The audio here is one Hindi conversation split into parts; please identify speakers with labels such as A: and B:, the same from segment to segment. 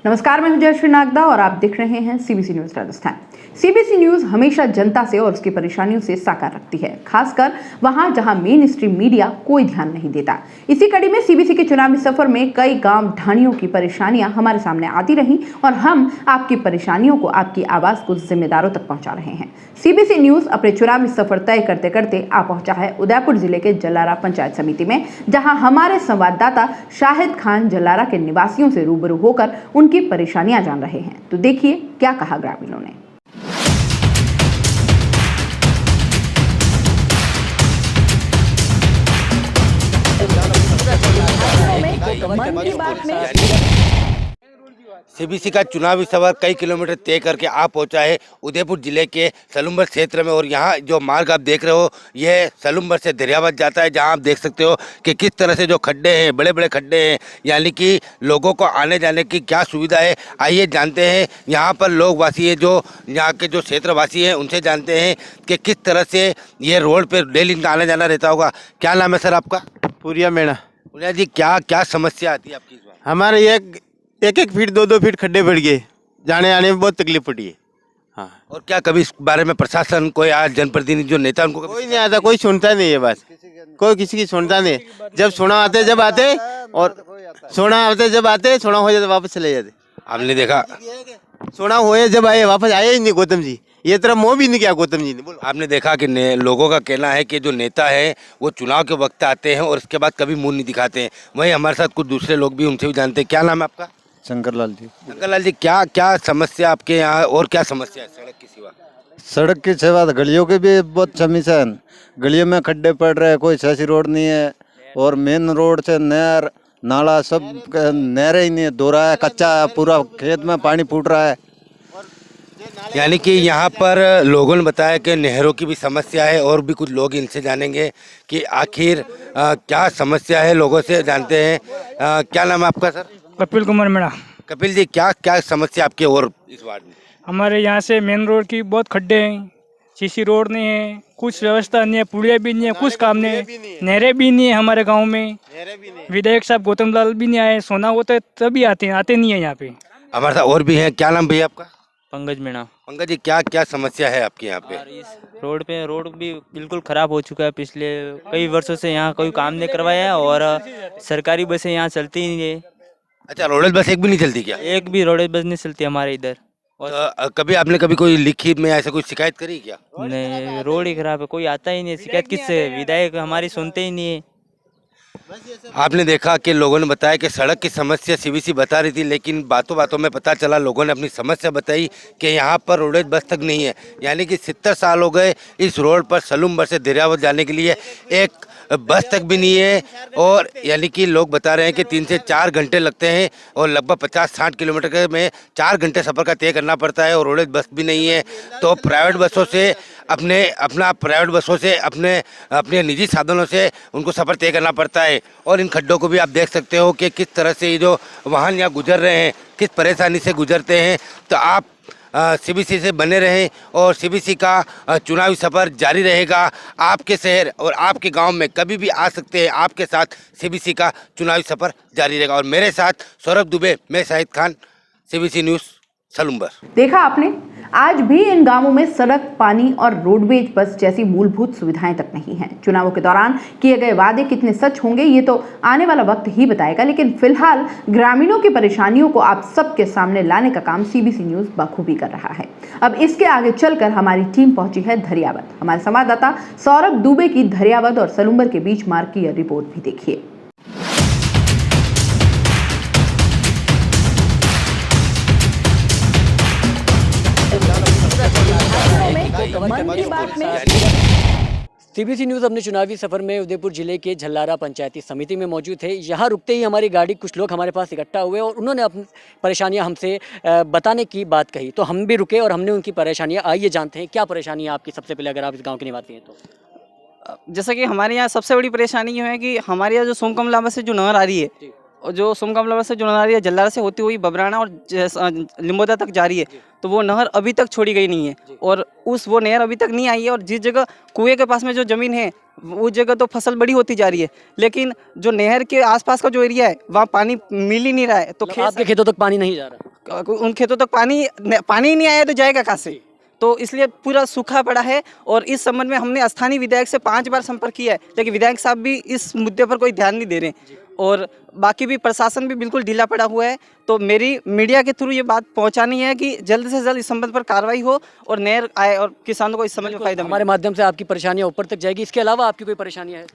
A: नमस्कार, मैं हूं जयश्री नागदा और आप देख रहे हैं CBC news Rajasthan. CBC news हमेशा जनता से और उसकी परेशानियों से साकार रखती है, खासकर वहां जहां मेन स्ट्रीम मीडिया कोई ध्यान नहीं देता। इसी कड़ी में सीबीसी के चुनावी सफर में कई गांव ढाणियों की परेशानियां हमारे सामने आती रहीं और हम आपकी परेशानियों को, आपकी आवाज को जिम्मेदारों तक पहुंचा रहे हैं। सीबीसी न्यूज अपने चुनावी सफर तय करते करते आ पहुंचा है उदयपुर जिले के जलारा पंचायत समिति में, जहां हमारे संवाददाता शाहिद खान जलारा के निवासियों से रूबरू होकर उनकी परेशानियां जान रहे हैं। तो देखिए क्या कहा ग्रामीणों ने।
B: सीबीसी का चुनावी सफर कई किलोमीटर तय करके आ पहुंचा है उदयपुर जिले के सलुम्बर क्षेत्र में। और यहाँ जो मार्ग आप देख रहे हो यह सलुम्बर से दरियावत जाता है, जहाँ आप देख सकते हो कि किस तरह से जो खड्डे हैं, बड़े बड़े खड्डे हैं, यानी कि लोगों को आने जाने की क्या सुविधा है। आइए जानते हैं यहाँ पर लोग वासी है, जो यहाँ के जो क्षेत्रवासी हैं उनसे जानते हैं कि किस तरह से ये रोड पर डेली इनका आना जाना रहता होगा। क्या नाम है सर आपका?
C: पूरिया मेणा।
B: पूरिया जी, क्या क्या समस्या आती है आपकी इस बार?
C: हमारे एक फीट दो फीट खड्डे बढ़ गए, जाने आने में बहुत तकलीफ पड़ी है। हाँ,
B: और क्या कभी इस बारे में प्रशासन कोई आज जनप्रतिनिधि जो नेता उनको
C: कोई नहीं आता, कोई सुनता नहीं है, बस कोई किसी की सुनता नहीं। जब सुना आते जब आते और सुना आते जब आते, सुना हो जाते वापस चले जाते।
B: आपने देखा,
C: सुना हुए जब आए वापस आए ही नहीं गौतम जी, ये तरह मोह भी नहीं किया गौतम जी ने। बोलो,
B: आपने देखा कि लोगों का कहना है कि जो नेता है वो चुनाव के वक्त आते हैं और उसके बाद कभी मुंह नहीं दिखाते हैं। वहीं हमारे साथ कुछ दूसरे लोग भी, उनसे भी जानते हैं। क्या नाम है आपका?
D: शंकरलाल जी।
B: शंकरलाल जी, क्या क्या समस्या आपके यहाँ और क्या समस्या है सड़क की सिवा?
D: सड़क की सेवा, गलियों की भी बहुत समस्या है। गलियों में खड्डे पड़ रहे हैं, कोई सही रोड नहीं है और मेन रोड से नहर नाला सब नहरें ही नहीं है, दोहरा है, कच्चा है, पूरा खेत में पानी फूट रहा है।
B: यानी कि यहाँ पर लोगों ने बताया कि नहरों की भी समस्या है। और भी कुछ लोग इनसे जानेंगे कि आखिर क्या समस्या है, लोगों से जानते हैं। क्या नाम है आपका सर?
E: कपिल कुमार मेरा।
B: कपिल जी, क्या क्या समस्या आपके और इस वार्ड में?
E: हमारे यहाँ से मेन रोड की बहुत खड्डे हैं, सीसी रोड नहीं है, कुछ व्यवस्था नहीं है, पुलिया भी नहीं है, कुछ काम नहीं है, नहरें भी नहीं है हमारे गांव में। विधायक साहब गौतम लाल भी नहीं आए, सोना होता है तभी आते हैं, आते नहीं है यहाँ पे।
B: हमारे साथ और भी हैं। क्या नाम भैया आपका?
F: पंकज मीणा।
B: पंकज जी, क्या क्या समस्या है आपके यहाँ पे?
F: इस रोड भी बिल्कुल ख़राब हो चुका है। पिछले कई वर्षों से यहाँ कोई काम नहीं करवाया है और सरकारी बसें यहाँ चलती ही नहीं है।
B: अच्छा, रोड बस एक भी नहीं चलती क्या?
F: एक भी रोड बस नहीं चलती हमारे इधर।
B: तो कभी आपने कभी कोई लिखित में ऐसा कोई शिकायत करी क्या?
F: नहीं, रोड ही खराब है, कोई आता ही नहीं। शिकायत किससे? विधायक हमारी सुनते ही नहीं है।
B: आपने देखा कि लोगों ने बताया कि सड़क की समस्या सीबीसी बता रही थी, लेकिन बातों बातों में पता चला, लोगों ने अपनी समस्या बताई कि यहाँ पर रोडेज बस तक नहीं है। यानी कि 70 साल हो गए इस रोड पर सलुम्बर से दरियावत जाने के लिए एक बस तक भी नहीं है। और यानी कि लोग बता रहे हैं कि 3 से 4 घंटे लगते हैं और लगभग 50-60 किलोमीटर में 4 घंटे सफ़र का तय करना पड़ता है और रोडेज बस भी नहीं है। तो प्राइवेट बसों से अपने निजी साधनों से उनको सफ़र तय करना पड़ता है। और इन खड्डों को भी आप देख सकते हो कि किस तरह से ये जो वाहन यहाँ गुजर रहे हैं, किस परेशानी से गुजरते हैं। तो आप सीबीसी से बने रहें और सीबीसी का चुनावी सफ़र जारी रहेगा। आपके शहर और आपके गांव में कभी भी आ सकते हैं, आपके साथ सीबीसी का चुनावी सफ़र जारी रहेगा। और मेरे साथ सौरभ दुबे, मैं शाहिद खान, सीबीसी न्यूज़ सलुम्बर।
A: देखा आपने, आज भी इन गांवों में सड़क, पानी और रोडवेज बस जैसी मूलभूत सुविधाएं तक नहीं हैं। चुनावों के दौरान किए गए वादे कितने सच होंगे ये तो आने वाला वक्त ही बताएगा, लेकिन फिलहाल ग्रामीणों की परेशानियों को आप सबके सामने लाने का काम सीबीसी न्यूज बखूबी कर रहा है। अब इसके आगे चलकर हमारी टीम पहुंची है धरियावत। हमारे संवाददाता सौरभ दुबे की धरियावत और सलुम्बर के बीच मार्ग की यह रिपोर्ट भी देखिए।
G: सीबीसी न्यूज़ अपने चुनावी सफर में उदयपुर जिले के झल्लारा पंचायती समिति में मौजूद थे। यहाँ रुकते ही हमारी गाड़ी, कुछ लोग हमारे पास इकट्ठा हुए और उन्होंने अपनी परेशानियाँ हमसे बताने की बात कही, तो हम भी रुके और हमने उनकी परेशानियाँ, आइए जानते हैं क्या परेशानी है आपकी। सबसे पहले अगर आप इस गाँव के निवासी हैं तो
H: जैसा कि हमारे यहाँ सबसे बड़ी परेशानी ये है कि हमारे यहाँ जो सोमकमला से जो नहर आ रही है, और जो सोमकमला से जो नहर आ रही है जल्लारा से होती हुई बबराना और लिम्बोदा तक जा रही है, तो वो नहर अभी तक छोड़ी गई नहीं है और वो नहर अभी तक नहीं आई है। और जिस जगह कुएं के पास में जो ज़मीन है उस जगह तो फसल बड़ी होती जा रही है, लेकिन जो नहर के आसपास का जो एरिया है वहाँ पानी मिल ही नहीं रहा है। तो
G: आपके खेतों तक पानी नहीं जा रहा?
H: उन खेतों तक पानी ही नहीं आया तो जाएगा कहाँ से। तो इसलिए पूरा सूखा पड़ा है और इस संबंध में हमने स्थानीय विधायक से 5 बार संपर्क किया है, लेकिन विधायक साहब भी इस मुद्दे पर कोई ध्यान नहीं दे रहे और बाकी भी प्रशासन भी बिल्कुल ढीला पड़ा हुआ है। तो मेरी मीडिया के थ्रू ये बात पहुंचानी है कि जल्द से जल्द इस संबंध पर कार्रवाई हो और नहर आए और किसानों को इस संबंध में फायदा मिले।
G: हमारे माध्यम से आपकी परेशानियां ऊपर तक जाएगी। इसके अलावा आपकी कोई परेशानियां है?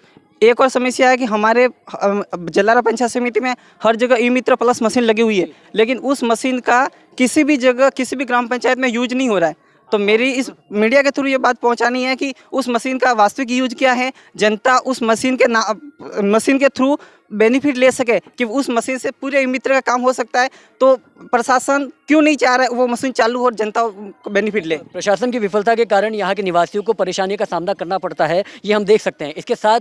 H: एक और समस्या है कि हमारे जलारा पंचायत समिति में हर जगह ई मित्र प्लस मशीन लगी हुई है, लेकिन उस मशीन का किसी भी जगह किसी भी ग्राम पंचायत में यूज नहीं हो रहा है। तो मेरी इस मीडिया के थ्रू ये बात पहुंचानी है कि उस मशीन का वास्तविक यूज क्या है, जनता उस मशीन के थ्रू बेनिफिट ले सके कि उस मशीन से पूरे ई मित्र का काम हो सकता है। तो प्रशासन क्यों नहीं चाह रहा है वो मशीन चालू हो और जनता को बेनिफिट ले।
G: प्रशासन की विफलता के कारण यहाँ के निवासियों को परेशानी का सामना करना पड़ता है, ये हम देख सकते हैं। इसके साथ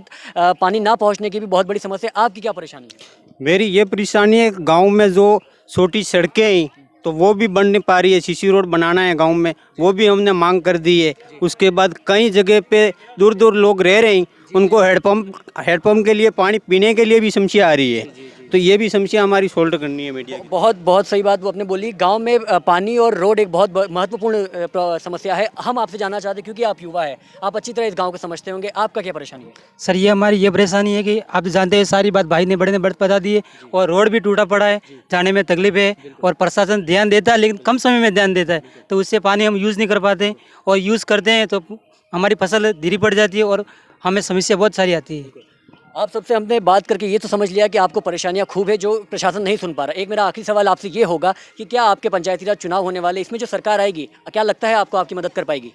G: पानी ना पहुँचने की भी बहुत बड़ी समस्या है। आपकी क्या परेशानी है?
I: मेरी ये परेशानी है, गांव में जो छोटी सड़कें हैं तो वो भी बन नहीं पा रही है। सीसी रोड बनाना है गांव में, वो भी हमने मांग कर दी है। उसके बाद कई जगह पे दूर दूर लोग रह रहे हैं, उनको हेडपम्प के लिए पानी पीने के लिए भी समस्या आ रही है। तो ये भी समस्या हमारी सोल्व करनी है मीडिया की।
G: बहुत सही बात वो आपने बोली। गांव में पानी और रोड एक बहुत महत्वपूर्ण समस्या है। हम आपसे जानना चाहते हैं, क्योंकि आप युवा है, आप अच्छी तरह इस गांव को समझते होंगे, आपका क्या परेशानी है?
J: सर ये हमारी ये परेशानी है कि आप जानते हैं सारी बात भाई ने बड़े ने बता दी है और रोड भी टूटा पड़ा है, जाने में तकलीफ है और प्रशासन ध्यान देता है लेकिन कम समय में ध्यान देता है, तो उससे पानी हम यूज़ नहीं कर पाते और यूज़ करते हैं तो हमारी फसल धीरे पड़ जाती है और हमें समस्या बहुत सारी आती है।
G: आप सबसे हमने बात करके ये तो समझ लिया कि आपको परेशानियां खूब है जो प्रशासन नहीं सुन पा रहा। एक मेरा आखिरी सवाल आपसे ये होगा कि क्या आपके पंचायती राज चुनाव होने वाले, इसमें जो सरकार आएगी, क्या लगता है आपको आपकी मदद कर पाएगी?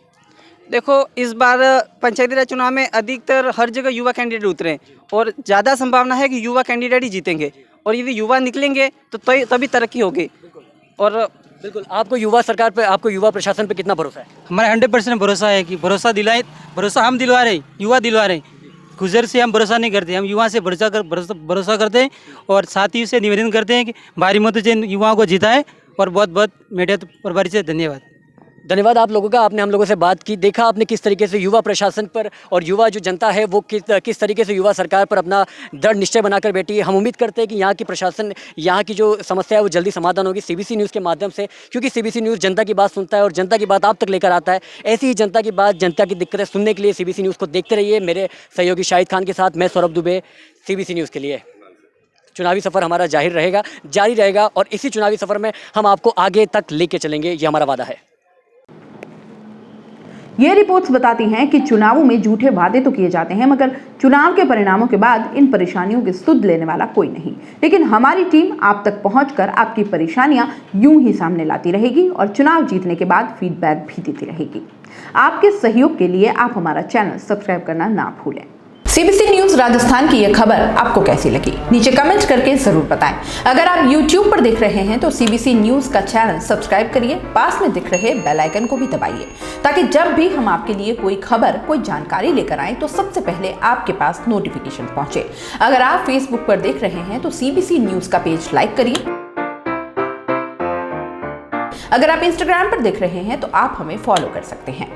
H: देखो, इस बार पंचायती राज चुनाव में अधिकतर हर जगह युवा कैंडिडेट उतरे और ज़्यादा संभावना है कि युवा कैंडिडेट ही जीतेंगे और यदि युवा निकलेंगे तो तभी तरक्की होगी। और
G: बिल्कुल, आपको युवा सरकार पे, आपको युवा प्रशासन पे कितना भरोसा है?
J: हमारा 100% भरोसा है कि भरोसा हम दिलवा रहे, युवा दिलवा रहे। गुजर से हम भरोसा नहीं करते, हम युवा से भरोसा करते हैं और साथ ही से निवेदन करते हैं कि भारी मत से युवाओं को जिताए। और बहुत बहुत मीडिया प्रभारी से धन्यवाद
G: आप लोगों का। आपने हम लोगों से बात की, देखा आपने किस तरीके से युवा प्रशासन पर और युवा जो जनता है वो किस तरीके से युवा सरकार पर अपना दृढ़ निश्चय बनाकर बैठी है। हम उम्मीद करते हैं कि यहाँ की प्रशासन, यहाँ की जो समस्या है वो जल्दी समाधान होगी सीबीसी न्यूज़ के माध्यम से, क्योंकि सीबीसी न्यूज़ जनता की बात सुनता है और जनता की बात आप तक लेकर आता है। ऐसी ही जनता की बात, जनता की दिक्कतें सुनने के लिए सीबीसी न्यूज़ को देखते रहिए। मेरे सहयोगी शाहिद खान के साथ मैं सौरभ दुबे, सीबीसी न्यूज़ के लिए। चुनावी सफ़र हमारा जारी रहेगा और इसी चुनावी सफ़र में हम आपको आगे तक लेके चलेंगे, ये हमारा वादा है।
A: ये रिपोर्ट्स बताती हैं कि चुनावों में झूठे वादे तो किए जाते हैं, मगर चुनाव के परिणामों के बाद इन परेशानियों की सुध लेने वाला कोई नहीं। लेकिन हमारी टीम आप तक पहुंचकर आपकी परेशानियां यूं ही सामने लाती रहेगी और चुनाव जीतने के बाद फीडबैक भी देती रहेगी। आपके सहयोग के लिए आप हमारा चैनल सब्सक्राइब करना ना भूलें। सीबीसी न्यूज राजस्थान की यह खबर आपको कैसी लगी, नीचे कमेंट करके जरूर बताएं। अगर आप YouTube पर देख रहे हैं तो सीबीसी न्यूज का चैनल सब्सक्राइब करिए, पास में दिख रहे बेल आइकन को भी दबाइए, ताकि जब भी हम आपके लिए कोई खबर, कोई जानकारी लेकर आए तो सबसे पहले आपके पास नोटिफिकेशन पहुंचे। अगर आप Facebook पर देख रहे हैं तो सीबीसी न्यूज का पेज लाइक करिए। अगर आप Instagram पर देख रहे हैं तो आप हमें फॉलो कर सकते हैं।